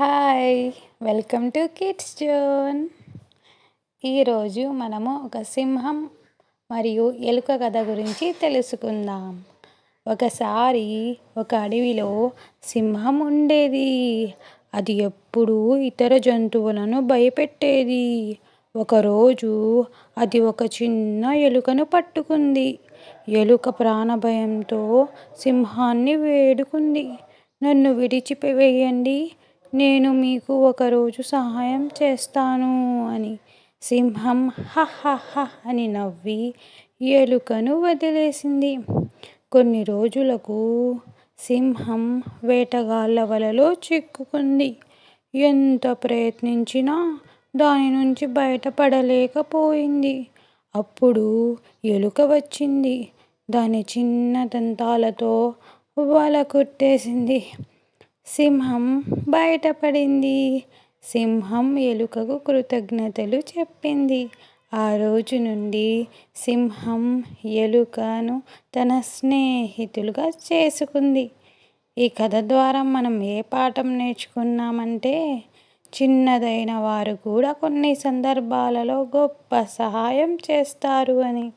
Hi! Welcome to kids zone. ఈరోజు మనము ఒక సింహం మరియు ఎలుక కథ గురించి తెలుసుకుందాం. ఒకసారి ఒక అడవిలో సింహం ఉండేది. అది ఎప్పుడూ ఇతర జంతువులను భయపెట్టేది. ఒకరోజు అది ఒక చిన్న ఎలుకను పట్టుకుంది. ఎలుక ప్రాణభయంతో సింహాన్ని వేడుకుంది, నన్ను విడిచివేయండి, నేను మీకు ఒకరోజు సహాయం చేస్తాను అని. సింహం హహహ అని నవ్వి ఎలుకను వదిలేసింది. కొన్ని రోజులకు సింహం వేటగాళ్ళ వలలో చిక్కుకుంది. ఎంత ప్రయత్నించినా దాని నుంచి బయటపడలేకపోయింది. అప్పుడు ఎలుక వచ్చింది. దాని చిన్న దంతాలతో వల కుట్టేసింది. సింహం బయటపడింది. సింహం ఎలుకకు కృతజ్ఞతలు చెప్పింది. ఆ రోజు నుండి సింహం ఎలుకను తన స్నేహితులుగా చేసుకుంది. ఈ కథ ద్వారా మనం ఏ పాఠం నేర్చుకున్నామంటే, చిన్నదైన వారు కూడా కొన్ని సందర్భాలలో గొప్ప సహాయం చేస్తారు అని.